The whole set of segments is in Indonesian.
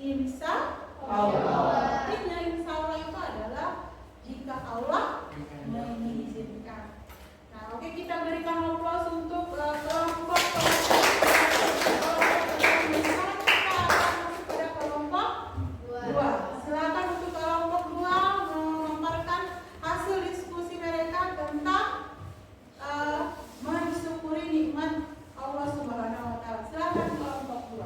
Insya Allah. Artinya insya Allah itu adalah jika Allah mengizinkan. Nah, oke, kita berikan aplaus untuk kelompok dua. Silakan untuk kelompok 2 memaparkan hasil diskusi mereka tentang mensyukuri nikmat Allah Subhanahu wa taala. Silakan kelompok 2.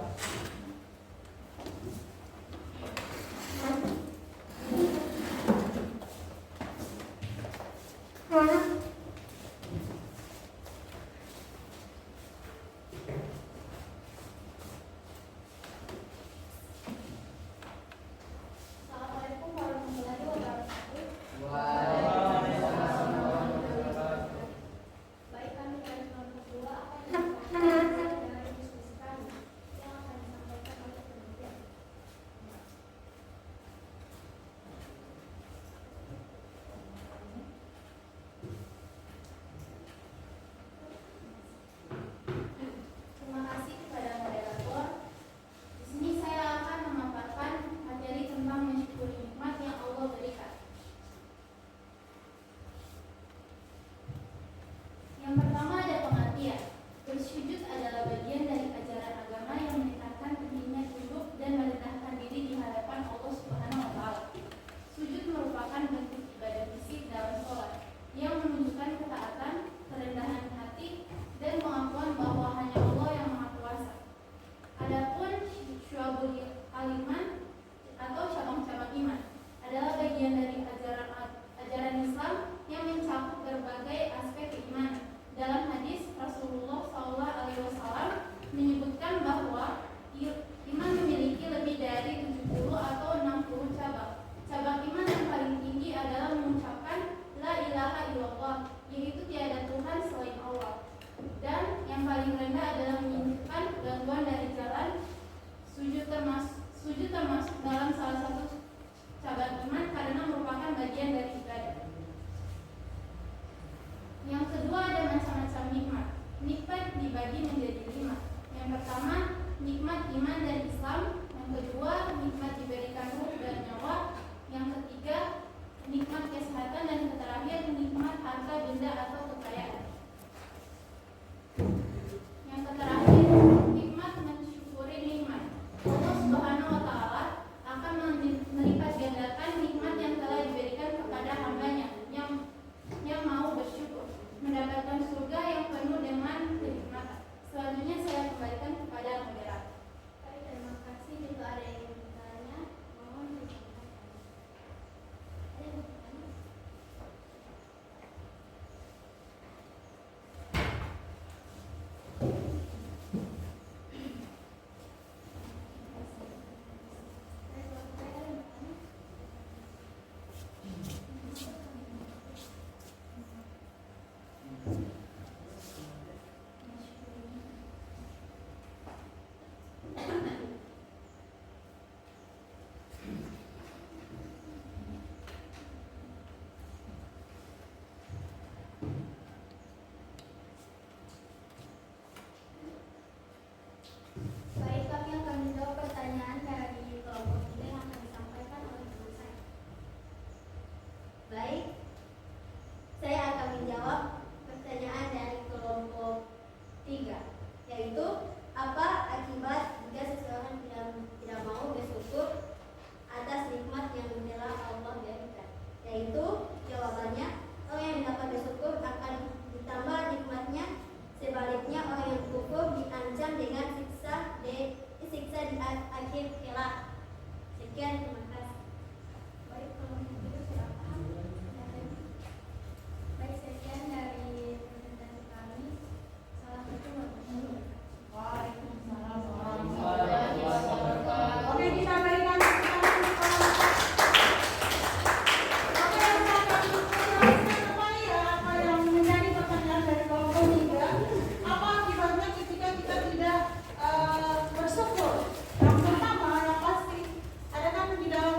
Di dalam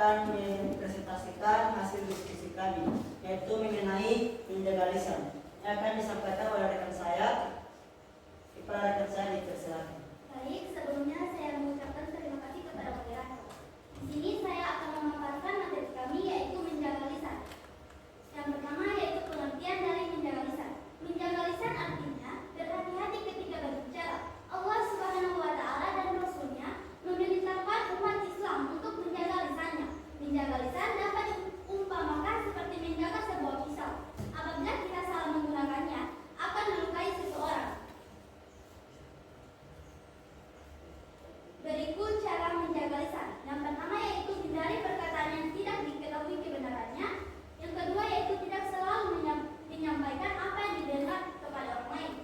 akan mempresentasikan hasil diskusi kami, yaitu mengenai menjaga lisan. Yang akan disampaikan oleh rekan saya. Kepala rekan saya dipersilakan. Baik, sebelumnya saya mengucapkan terima kasih kepada moderator. Di sini saya akan memaparkan materi kami, yaitu menjaga lisan. Yang pertama yaitu pengertian dari menjaga lisan. Menjaga lisan artinya berhati-hati ketika berbicara. Allah Subhanahu wa Ta'ala dan Rasul-Nya memerintahkan umat Islam untuk menjaga lisannya. Menjaga lisan dapat diumpamakan seperti menjaga sebuah pisau. Apabila kita salah menggunakannya, akan melukai seseorang. Berikut cara menjaga lisan. Yang pertama yaitu hindari perkataan yang tidak diketahui kebenarannya. Yang kedua yaitu tidak selalu menyampaikan apa yang didengar kepada orang lain.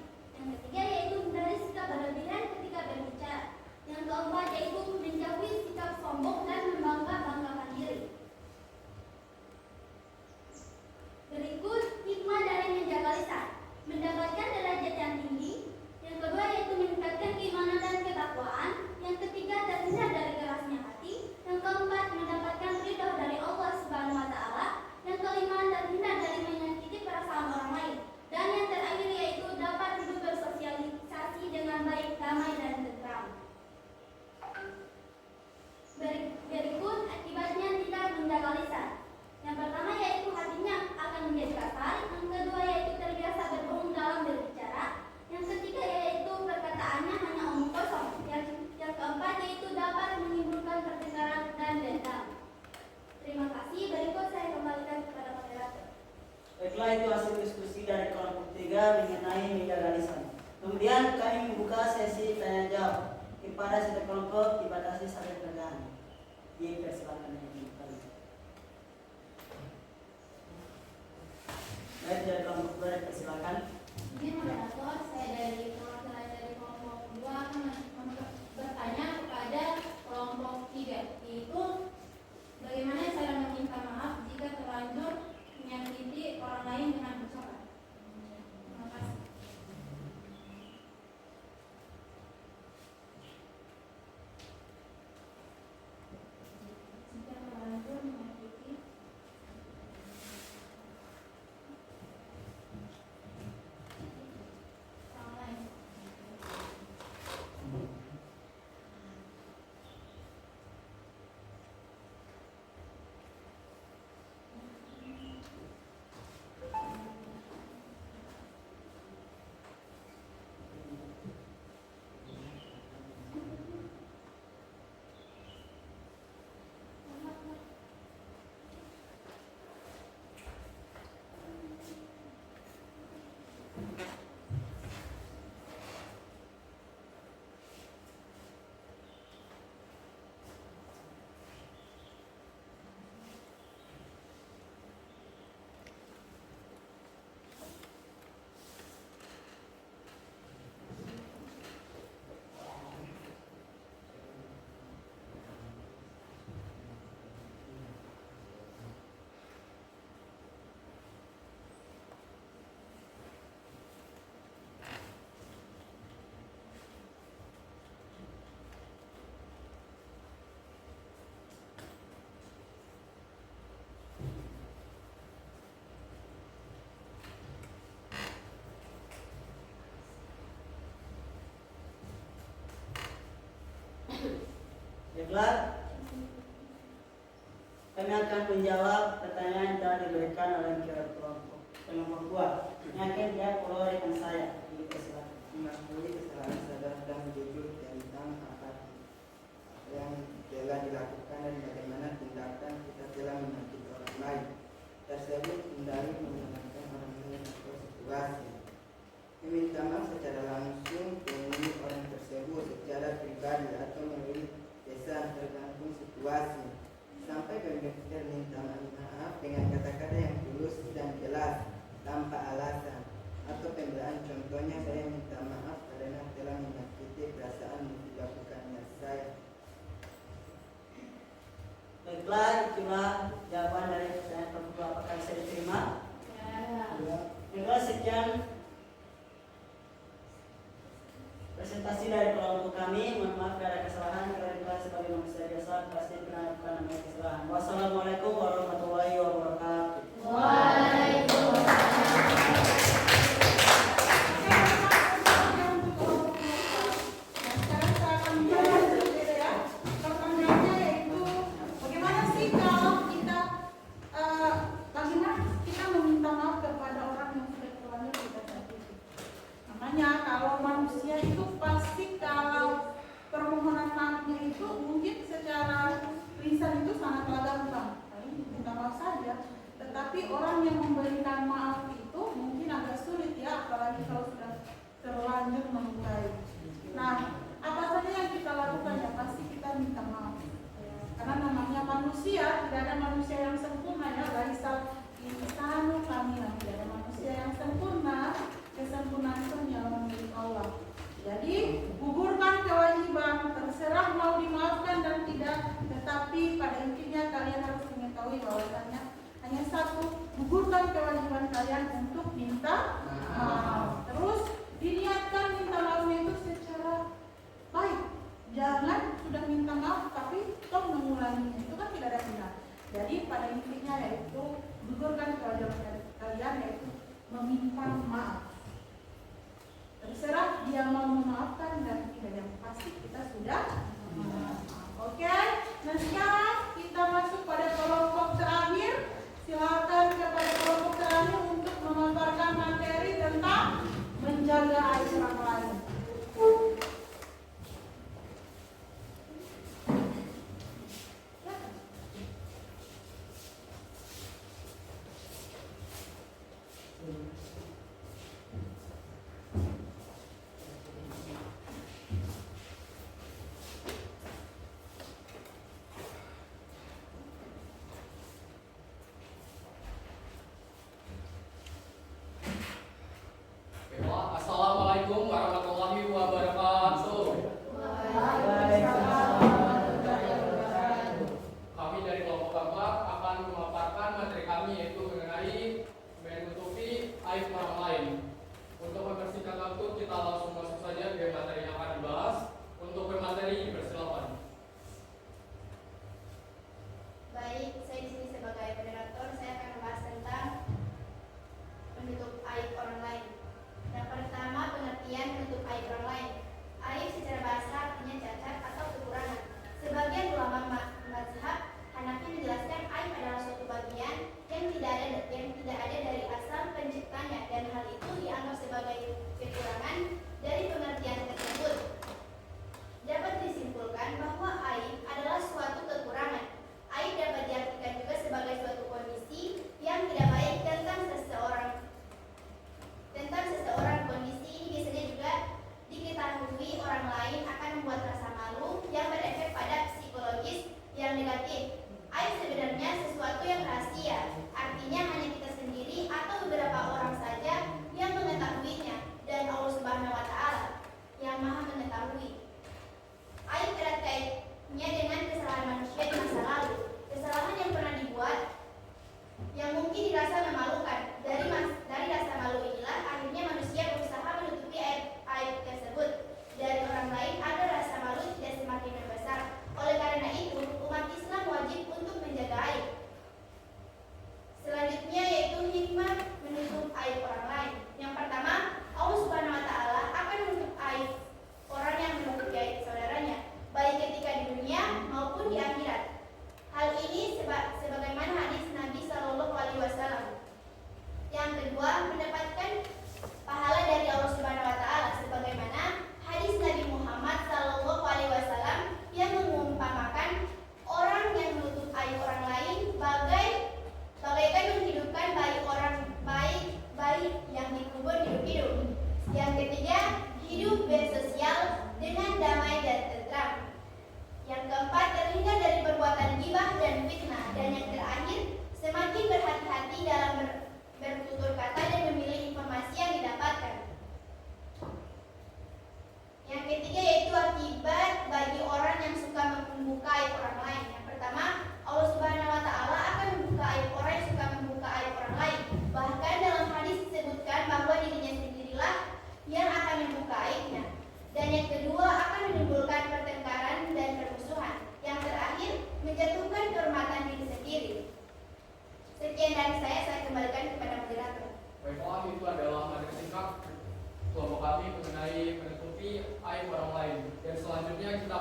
Yang ketiga yaitu hindari sikap berlebihan ketika berbicara. Yang keempat yaitu menjauhi sikap sombong dan membangga-banggakan diri. Berikut hikmah dari menjaga lisan. Mendapatkan derajat yang tinggi. Yang kedua yaitu meningkatkan keimanan dan ketakwaan. Yang ketiga terhindar dari kerasnya hati. Yang keempat mendapatkan ridho dari Allah Subhanahu wa Ta'ala. Yang kelima terhindar dari menyakiti perasaan orang lain. Dan yang terakhir yaitu dapat hidup bersosialisasi dengan baik, damai dan tentram. Berikut akibatnya tidak menjaga lisan. Yang pertama yaitu hatinya akan menjadi kasar. Yang kedua yaitu terbiasa berbohong dalam berbicara. Yang ketiga yaitu perkataannya hanya omong kosong. Yang keempat yaitu dapat menimbulkan pertengkaran dan dendam. Terima kasih. Berikut saya kembalikan kepada moderator. Baiklah, itu hasil diskusi dari kelompok 3 mengenai menjaga lisan. Kemudian kami membuka sesi tanya jawab. Kepada setiap kelompok dibatasi sampai pertanyaan. Dipersilakan yang kembali. Baik, dari kelompok 2 dipersilakan. Ini moderator, saya dari perwakilan dari kelompok 2 akan bertanya kepada kelompok 3, yaitu bagaimana cara meminta maaf jika terlanjur menyakiti orang lain dengan ucapan. Terima kasih. Jika terlanjur menyakiti orang lain. Baiklah, kami akan menjawab pertanyaan yang telah diberikan oleh kelompok 2. Yang akan dijawab oleh rekan saya. Dipersilakan. Mengakui kesalahan sadar dan jujur tentang apa yang telah dilakukan dan bagaimana tindakan kita telah menyakiti orang lain tersebut, hindari menggunakan orang lain atau situasi. Meminta maaf secara langsung, temui orang tersebut secara pribadi atau melalui pesan tergantung situasi. Sampai permintaan maaf dengan kata-kata yang tulus dan jelas tanpa alasan atau pembelaan. Contohnya, saya minta maaf karena telah menyakiti perasaan yang tidak bukannya saya. Baiklah, itulah jawaban dari pertanyaan kelompok 2. Apakah bisa diterima? Ya. Baiklah, sekian presentasi dari kelompok kami. Mohon maaf kalau ada kesalahan, karena kita sebagai manusia biasa berkat, kasih penampungan dan kesalahan. Wassalamualaikum warahmatullahi wabarakatuh. Kalau manusia itu pasti kalau permohonan maafnya itu mungkin secara lisan itu sangatlah gampang, minta maaf saja. Tetapi orang yang memberikan maaf itu mungkin agak sulit ya, apalagi kalau sudah terlanjur melukai. Nah, apa saja yang kita lakukan ya pasti kita minta maaf. Karena namanya manusia, tidak ada manusia yang sempurna ya, laisa insanu kamila, tidak ada manusia yang sempurna. Kesempurnaan itu hanyalah milik Allah. Jadi gugurkan kewajiban, terserah mau dimaafkan dan tidak, tetapi pada intinya kalian harus mengetahui bahwasannya hanya satu, gugurkan kewajiban kalian untuk minta maaf. Terus diniatkan minta maafnya itu secara baik. Jangan sudah minta maaf tapi toh mengulanginya, itu kan tidak ada guna. Jadi pada intinya yaitu gugurkan kewajiban kalian yaitu meminta maaf. Terserah dia mau memaafkan dan tidak, yang pasti kita sudah memaafkan. Oke, nah sekarang kita masuk pada kelompok terakhir. Silakan kepada kelompok terakhir untuk memaparkan materi tentang menjaga aib orang lain.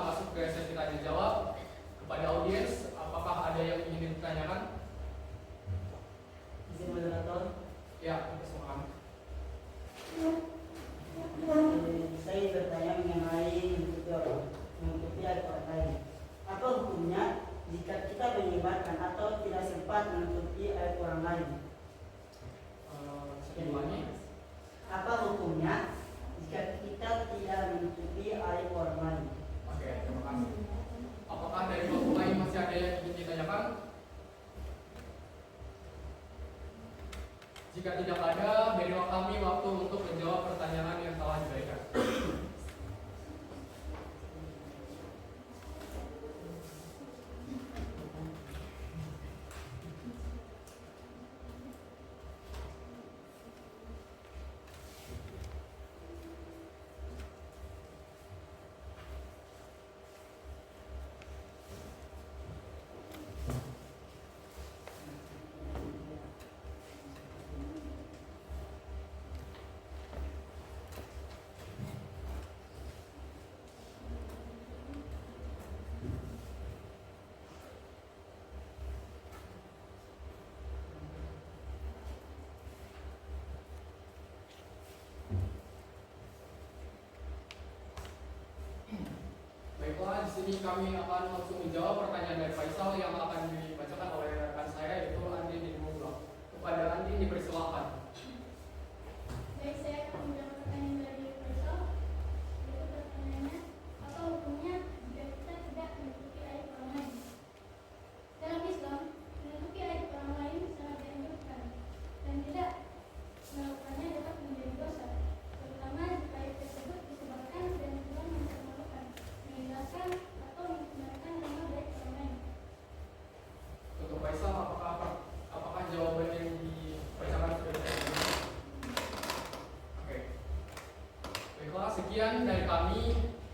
masuk ke sesi tanya jawab. Kepada audiens, apakah ada yang ingin ditanyakan? Izin moderator. Ya, semua. Saya bertanya mengenai menutupi aib orang lain. Apa hukumnya jika kita menyebarkan atau tidak sempat menutupi aib orang lain? Sekian. Apa hukumnya jika kita tidak menutupi aib orang lain? Oke, terima kasih. Apakah dari waktu lain masih ada yang ingin ditanyakan? Jika tidak ada, berilah kami waktu untuk menjawab pertanyaan yang telah diberikan. Baiklah, di sini kami akan langsung menjawab pertanyaan dari Faisal yang akan dibacakan oleh rekan saya, yaitu Andi Dimullah. Kepada Andi dipersilakan. Baik, saya akan menjawab pertanyaan dari Faisal. Yaitu pertanyaannya, apa hukumnya jika kita tidak menutupi aib orang lain? Dalam Islam, menutupi aib orang lain sangat dianjurkan dan tidak melakukannya dapat menjadi dosa, terutama jika aib tersebut disebarkan dan juga mempermalukan, menghilangkan atau mencemarkan nama baik orang lain. Untuk Faisal, apakah jawaban yang dibacakan sudah diterima? Oke. Baiklah, sekian dari kami.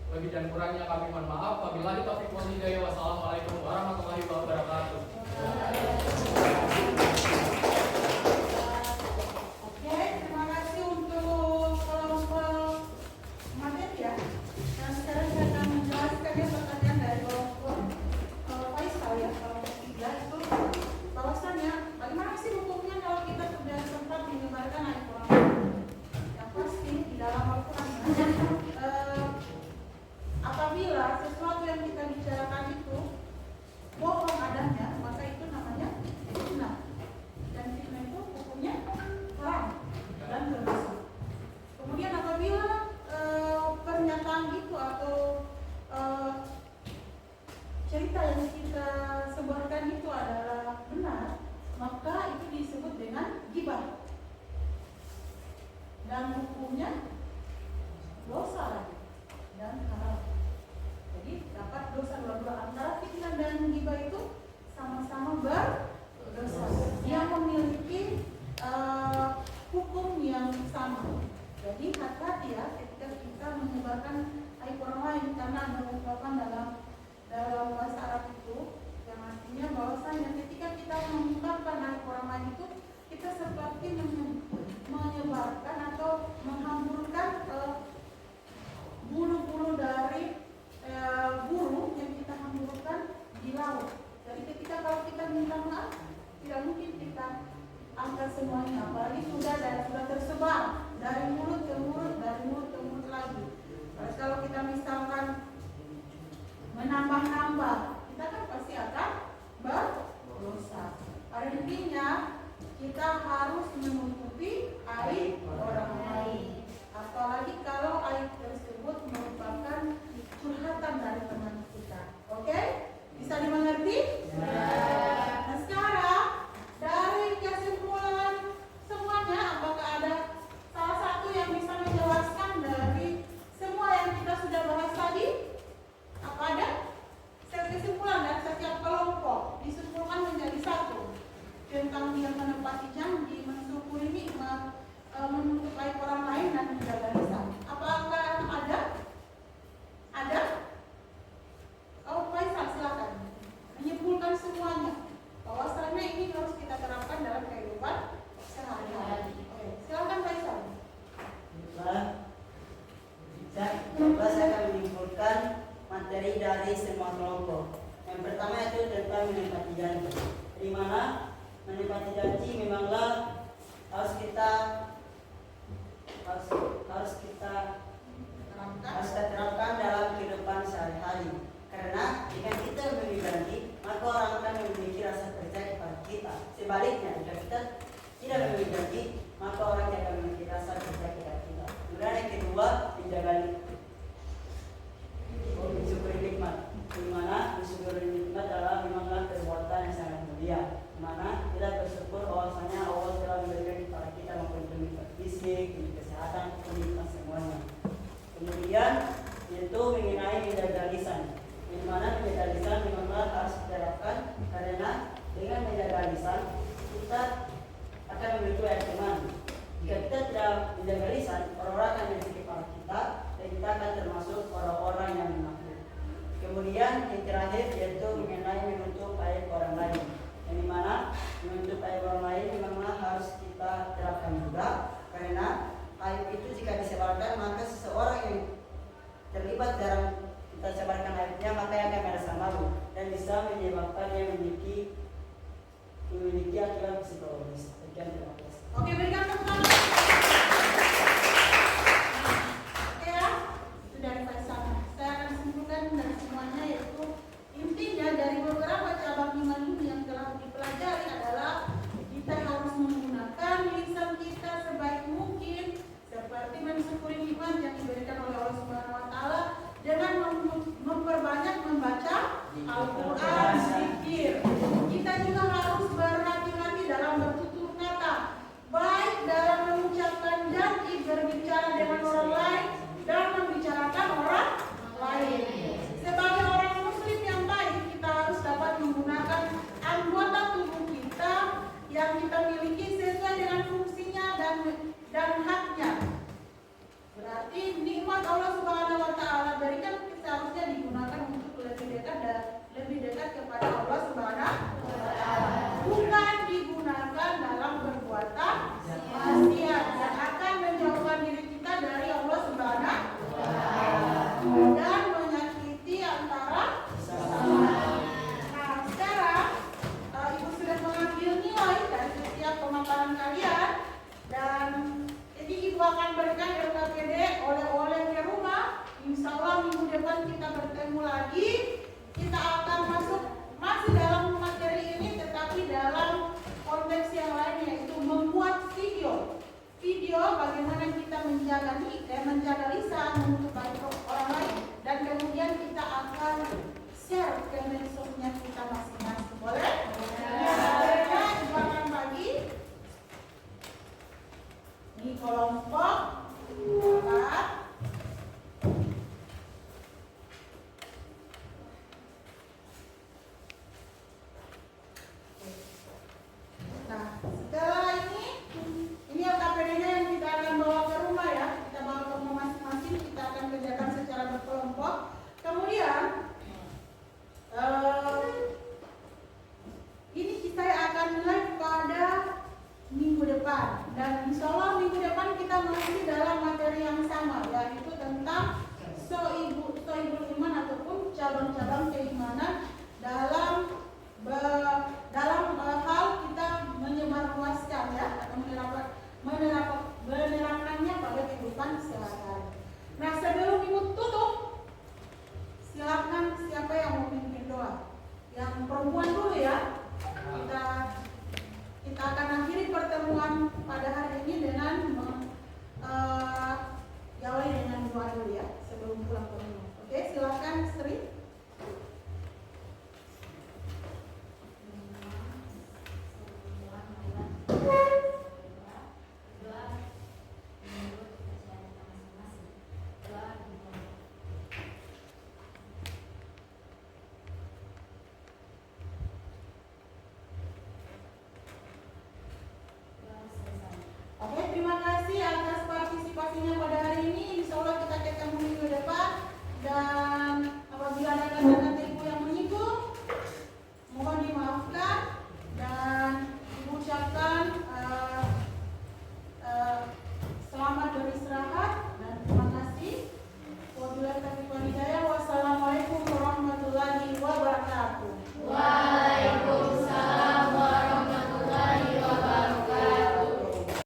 Lebih dan kurangnya kami mohon maaf. Wabillahi taufiq wal hidayah. Wassalamualaikum warahmatullahi wabarakatuh. Oke, terima kasih untuk kelompok materi ya. Dan sekarang saya akan menjelaskan ya pertanyaan dari kelompok Faisal ya. Kelompok 3 itu bahwasannya bagaimana sih hukumnya kalau kita sudah sempat menyebarkan aib orang lain? Yang pasti di dalam Al-Quran apabila sesuatu yang kita bicarakan itu bohong adanya, maka itu namanya fitnah. Dan fitnah itu hukumnya haram dan berdosa. Kemudian apabila pernyataan itu atau cerita yang kita sebarkan itu adalah benar, maka itu disebut dengan ghibah. Dan hukumnya dosa lagi dan haram. Jadi dapat dosa dua-dua. Antara fitnah dan ghibah itu sama-sama berdosa. Dia memiliki hukum yang sama. Jadi hati-hati ya ketika kita menyebarkan aib orang lain, karena ada ungkapan dalam bahasa Arab itu yang artinya bahwasanya ketika kita mengungkapkan aib orang lain itu kita seperti menyebarkan atau menghamburkan bulu-bulu dari burung yang kita hamburkan di laut. Jadi ketika kalau kita minta maaf, tidak mungkin kita angkat semuanya, apalagi sudah tersebar dari mulut ke mulut, dari mulut ke mulut lagi. Terus kalau kita misalkan menambah-nambah, kita kan pasti akan berdosa. Pada intinya kita harus menutupi aib orang lain, apalagi kalau aib tersebut merupakan curhatan dari teman kita. Oke? Bisa dimengerti? Nah sekarang dari kesimpulan semuanya, apakah ada salah satu yang bisa menjelaskan dari semua yang kita sudah bahas tadi? Apa ada? Kesimpulan dari setiap kelompok disimpulkan menjadi satu tentang dia menepati janji, mensyukuri nikmat, dari semua kelompok. Yang pertama itu tentang menepati janji. Di mana menepati janji memanglah harus kita terapkan dalam kehidupan sehari-hari. Karena jika kita memberi janji, maka orang akan memiliki rasa percaya kepada kita. Sebaliknya, jika kita tidak memberi janji, maka orang tidak memiliki rasa percaya kepada kita. Kemudian yang kedua, menjaga mensyukuri nikmat. Di mana mensyukuri nikmat adalah memanglah perbuatan yang sangat mulia. Di mana kita bersyukur bahwasanya Allah telah memberikan kepada kita maupun demi fisik, demi kesehatan, demi semuanya. Kemudian yaitu mengenai menjaga lisan. Di mana menjaga lisan memanglah harus diterapkan karena dengan menjaga lisan kita akan memiliki teman. Jika kita tidak menjaga lisan, orang-orang akan memiliki kepada kita dan kita akan termasuk orang-orang yang munafik. Kemudian yang terakhir yaitu mengenai menutup aib orang lain. Yang dimana menutup aib orang lain memanglah harus kita terapkan juga karena aib itu jika disebarkan maka seseorang yang terlibat dalam kita sebarkan aibnya maka yang akan merasa malu dan bisa menyebabkan yang memiliki akibat psikologis. Sekian, terima kasih. Oke, berikan tepuk tangan. Oke ya, itu dari Faisal. Saya akan simpulkan dari semuanya yaitu intinya dari beberapa cabang iman ini yang telah dipelajari adalah kita harus menggunakan lisan kita sebaik mungkin seperti mensyukuri nikmat yang diberikan oleh Allah Subhanahu wa taala dengan memperbanyak membaca Al-Qur'an, zikir. Kita juga harus berhati-hati dalam bertutur kata, baik dalam mengucapkan janji berbicara dengan orang lain dan membicarakan orang lain. Sebagai orang muslim yang baik, kita harus dapat menggunakan anggota tubuh kita yang kita miliki sesuai dengan fungsinya dan haknya. Berarti nikmat Allah Subhanahu wa taala berikan seharusnya digunakan untuk lebih dekat kepada Allah Subhanahu wa taala. Bukan digunakan dalam perbuatan maksiat yang akan menjauhkan diri kita dari Allah Subhanahu wa taala dan menyakiti antara sesama. Nah, sekarang Ibu sudah mengambil nilai dari setiap pemaparan kalian dan jadi Ibu akan berikan LKPD oleh-oleh ke rumah. Insya Allah minggu depan kita bertemu lagi. Kita akan masih dalam materi ini tetapi dalam konteks yang lain yaitu membuat video bagaimana kita menjaga lisan, menutup aib orang lain dan kemudian kita akan share ke medsosnya kita masing-masing. Boleh? Materinya Ibu akan bagi. Ini kelompok 4. Nah, setelah ini LKPD-nya yang kita akan bawa ke rumah ya. Kita bawa ke rumah masing-masing, kita akan kerjakan secara berkelompok. Kemudian ini saya akan live pada minggu depan dan insya Allah minggu depan kita masih dalam materi yang sama yaitu tentang soibul iman ataupun cabang-cabang keimanan dalam hal kita menyebarluaskan ya atau menerapkannya pada kehidupan sehari-hari. Nah, sebelum Ibu tutup, silakan siapa yang mau pimpin doa? Yang perempuan dulu ya. Kita akan akhiri pertemuan pada hari ini dengan diawali dengan doa dulu ya sebelum pulang.